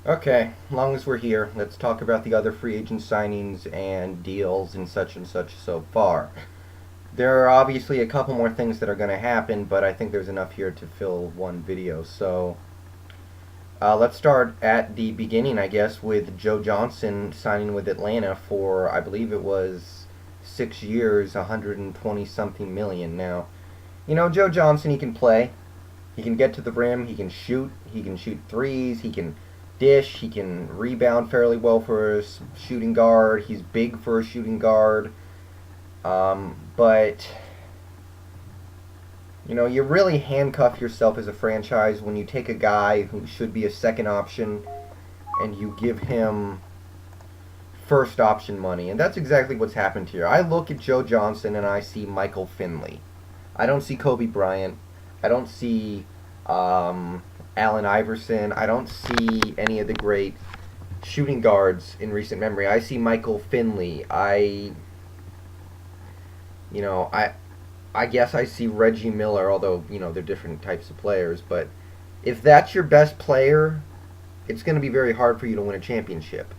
Okay, as long as we're here, let's talk about the other free agent signings and deals and such so far. There are obviously a couple more things that are going to happen, but I think there's enough here to fill one video. So let's start at the beginning, I guess, with Joe Johnson signing with Atlanta for, I believe it was 6 years, 120 something million. Now, Joe Johnson, he can play. He can get to the rim. He can shoot. He can shoot threes. He can dish. He can rebound fairly well for a shooting guard. He's big for a shooting guard. But you really handcuff yourself as a franchise when you take a guy who should be a second option and you give him first option money. And that's exactly what's happened here. I look at Joe Johnson and I see Michael Finley. I don't see Kobe Bryant. I don't see Allen Iverson. I don't see any of the great shooting guards in recent memory. I see Michael Finley. You know, I, I guess I see Reggie Miller, although they're different types of players. But if that's your best player, it's going to be very hard for you to win a championship.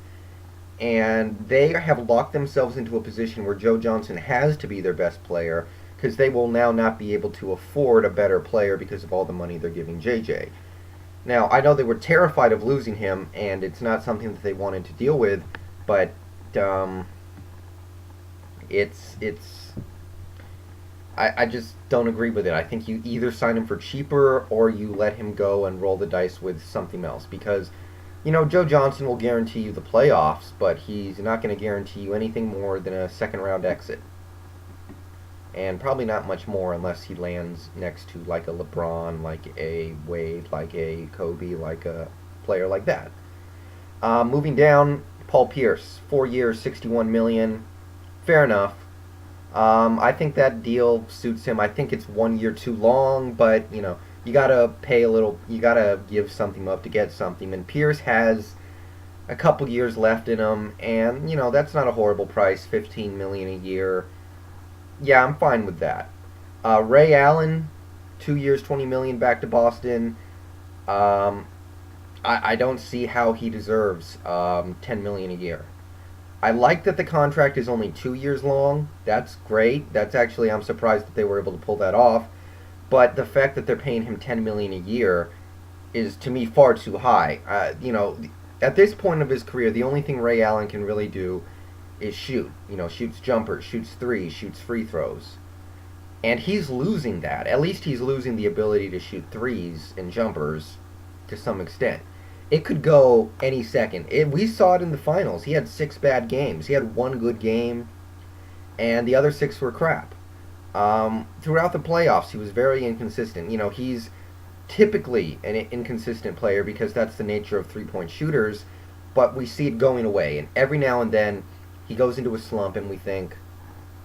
And they have locked themselves into a position where Joe Johnson has to be their best player because they will now not be able to afford a better player because of all the money they're giving JJ. Now, I know they were terrified of losing him, and it's not something that they wanted to deal with, but um, it's I just don't agree with it. I think you either sign him for cheaper or you let him go and roll the dice with something else because Joe Johnson will guarantee you the playoffs, but he's not going to guarantee you anything more than a second round exit. And probably not much more unless he lands next to like a LeBron, like a Wade, like a Kobe, like a player like that. Moving down, Paul Pierce, 4 years, 61 million. Fair enough. I think that deal suits him. I think it's 1 year too long, but you gotta pay a little. You gotta give something up to get something. And Pierce has a couple years left in him, and that's not a horrible price. 15 million a year. Yeah, I'm fine with that. Ray Allen, 2 years, 20 million back to Boston. Um, I don't see how he deserves 10 million a year. I like that the contract is only 2 years long. That's great. That's actually I'm surprised that they were able to pull that off. But the fact that they're paying him 10 million a year is to me far too high. At this point of his career, the only thing Ray Allen can really do is shoot. Shoots jumpers, shoots threes, shoots free throws. And he's losing that. At least he's losing the ability to shoot threes and jumpers to some extent. It could go any second. We saw it in the finals. He had 6 bad games. He had one good game, and the other 6 were crap. Throughout the playoffs, he was very inconsistent. He's typically an inconsistent player because that's the nature of three-point shooters, but we see it going away. And every now and then, he goes into a slump, and we think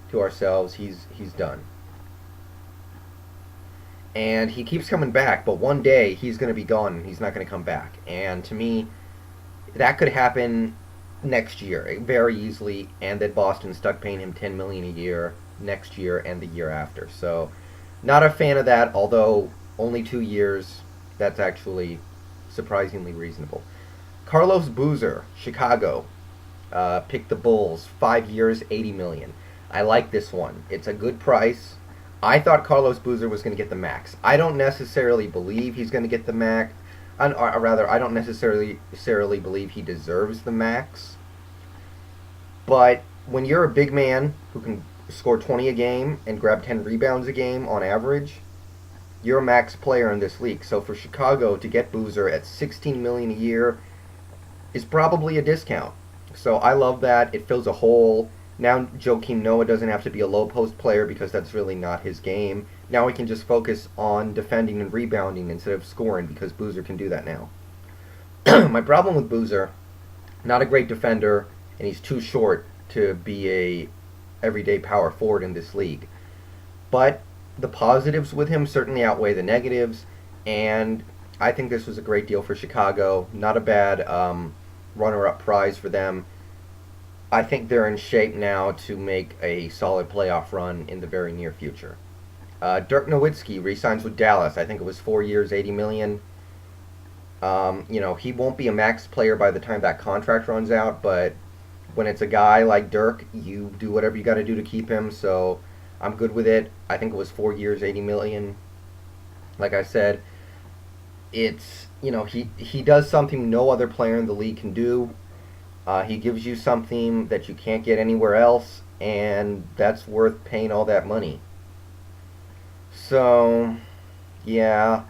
to ourselves, he's done. And he keeps coming back, but one day he's going to be gone and he's not going to come back. And to me, that could happen next year very easily, and that Boston's stuck paying him 10 million a year next year and the year after. So, not a fan of that. Although only 2 years, that's actually surprisingly reasonable. Carlos Boozer, Chicago, picked the Bulls, 5 years, 80 million. I like this one. It's a good price. I thought Carlos Boozer was going to get the max. I don't necessarily believe he's going to get the max. Or rather, I don't necessarily believe he deserves the max. But when you're a big man who can score 20 a game and grab 10 rebounds a game on average, you're a max player in this league. So for Chicago to get Boozer at 16 million a year is probably a discount. So I love that. It fills a hole. Now Joakim Noah doesn't have to be a low post player because that's really not his game. Now he can just focus on defending and rebounding instead of scoring because Boozer can do that now. My problem with Boozer, not a great defender, and he's too short to be a everyday power forward in this league. But the positives with him certainly outweigh the negatives, and I think this was a great deal for Chicago. Not a bad runner-up prize for them. I think they're in shape now to make a solid playoff run in the very near future. Dirk Nowitzki re-signs with Dallas. I think it was 4 years, 80 million. He won't be a max player by the time that contract runs out, but when it's a guy like Dirk, you do whatever you got to do to keep him. So I'm good with it. I think it was 4 years, 80 million. Like I said, he does something no other player in the league can do. He gives you something that you can't get anywhere else, and that's worth paying all that money. So, yeah,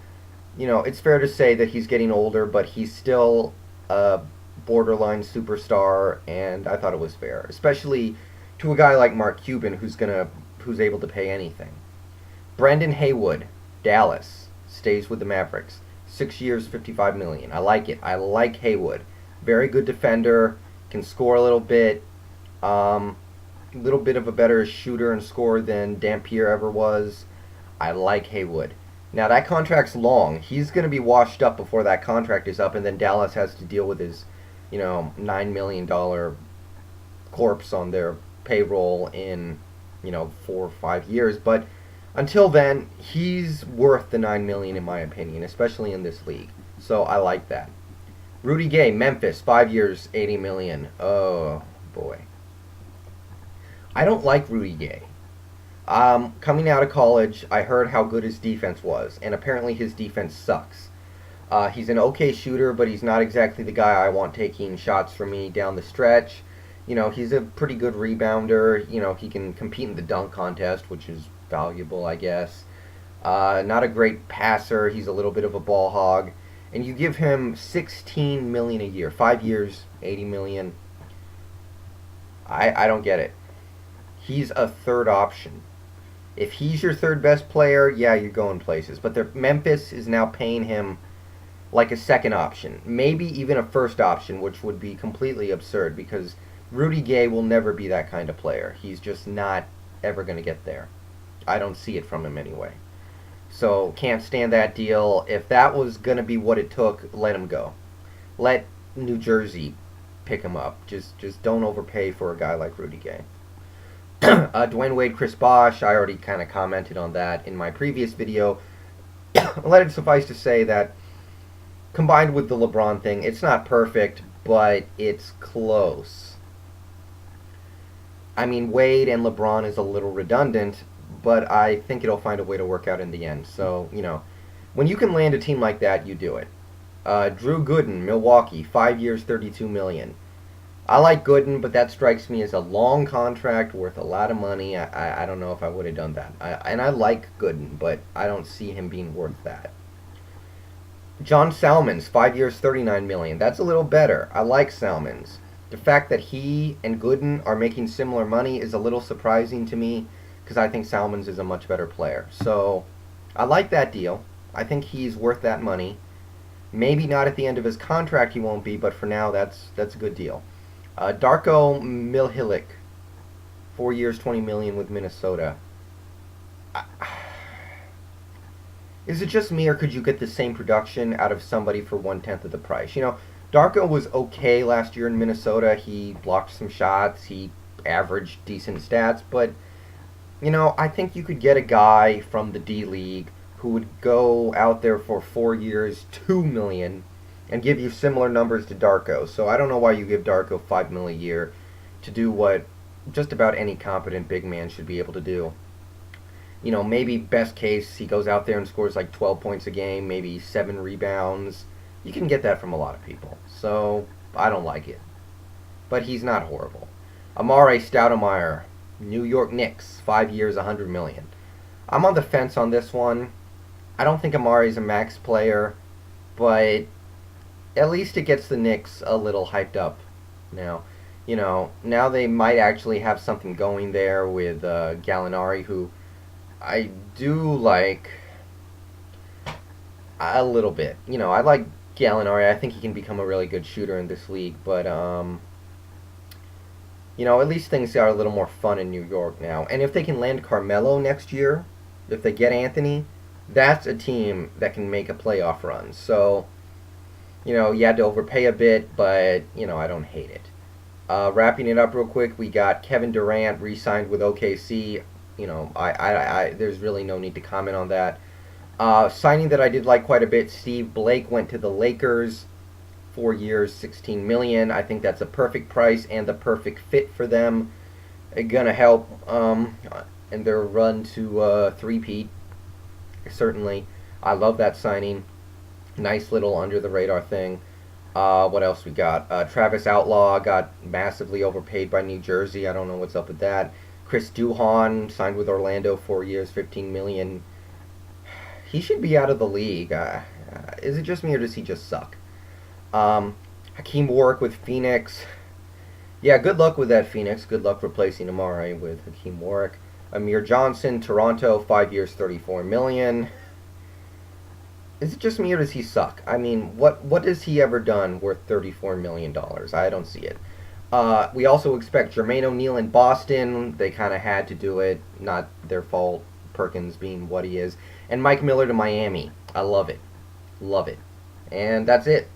it's fair to say that he's getting older, but he's still a borderline superstar, and I thought it was fair, especially to a guy like Mark Cuban who's able to pay anything. Brendan Haywood, Dallas, stays with the Mavericks. 6 years, 55 million. I like it. I like Haywood. Very good defender, can score a little bit. Little bit of a better shooter and scorer than Dampier ever was. I like Haywood. Now that contract's long. He's going to be washed up before that contract is up, and then Dallas has to deal with his, $9 million corpse on their payroll in, 4 or 5 years. But until then, he's worth the 9 million in my opinion, especially in this league. So I like that. Rudy Gay, Memphis, 5 years, 80 million. Oh boy, I don't like Rudy Gay. Coming out of college, I heard how good his defense was, and apparently his defense sucks. He's an okay shooter, but he's not exactly the guy I want taking shots for me down the stretch. He's a pretty good rebounder. He can compete in the dunk contest, which is valuable, I guess. Not a great passer. He's a little bit of a ball hog. And you give him 16 million a year, 5 years, 80 million. I don't get it. He's a third option. If he's your third best player, yeah, you're going places. But Memphis is now paying him like a second option, maybe even a first option, which would be completely absurd because Rudy Gay will never be that kind of player. He's just not ever going to get there. I don't see it from him anyway. So can't stand that deal. If that was going to be what it took, let him go. Let New Jersey pick him up. Just don't overpay for a guy like Rudy Gay. Dwayne Wade, Chris Bosh, I already kind of commented on that in my previous video. Let it suffice to say that combined with the LeBron thing, it's not perfect, but it's close. I mean, Wade and LeBron is a little redundant, but I think it'll find a way to work out in the end. So, when you can land a team like that, you do it. Drew Gooden, Milwaukee, 5 years, 32 million. I like Gooden, but that strikes me as a long contract worth a lot of money. I don't know if I would have done that. I like Gooden, but I don't see him being worth that. John Salmons, 5 years, 39 million. That's a little better. I like Salmons. The fact that he and Gooden are making similar money is a little surprising to me because I think Salmons is a much better player. So I like that deal. I think he's worth that money. Maybe not at the end of his contract he won't be, but for now that's a good deal. Darko Milhilik, 4 years, 20 million with Minnesota. Is it just me, or could you get the same production out of somebody for 1/10 of the price? Darko was okay last year in Minnesota. He blocked some shots. He averaged decent stats. But, I think you could get a guy from the D-League who would go out there for 4 years, 2 million, and give you similar numbers to Darko. So I don't know why you give Darko 5 million a year to do what just about any competent big man should be able to do. Maybe best case he goes out there and scores like 12 points a game, maybe 7 rebounds. You can get that from a lot of people. So I don't like it. But he's not horrible. Amare Stoudemire, New York Knicks, 5 years, 100 million. I'm on the fence on this one. I don't think Amare is a max player, but at least it gets the Knicks a little hyped up now. Now they might actually have something going there with Gallinari, who I do like a little bit. I like Gallinari. I think he can become a really good shooter in this league, but at least things are a little more fun in New York now. And if they can land Carmelo next year, if they get Anthony, that's a team that can make a playoff run. So, you had to overpay a bit, but, I don't hate it. Wrapping it up real quick, we got Kevin Durant re-signed with OKC. There's really no need to comment on that. Signing that I did like quite a bit, Steve Blake went to the Lakers, 4 years, 16 million. I think that's a perfect price and the perfect fit for them. Gonna help in their run to three-peat. Certainly, I love that signing. Nice little under the radar thing. What else we got? Travis Outlaw got massively overpaid by New Jersey. I don't know what's up with that. Chris Duhon signed with Orlando, 4 years, 15 million. He should be out of the league. Is it just me or does he just suck? Hakeem Warwick with Phoenix. Yeah, good luck with that, Phoenix. Good luck replacing Amare with Hakeem Warwick. Amir Johnson, Toronto, 5 years, 34 million. Is it just me or does he suck? I mean, what has he ever done worth $34 million? I don't see it. We also expect Jermaine O'Neal in Boston. They kind of had to do it, not their fault. Perkins being what he is, and Mike Miller to Miami. I love it, love it, and that's it.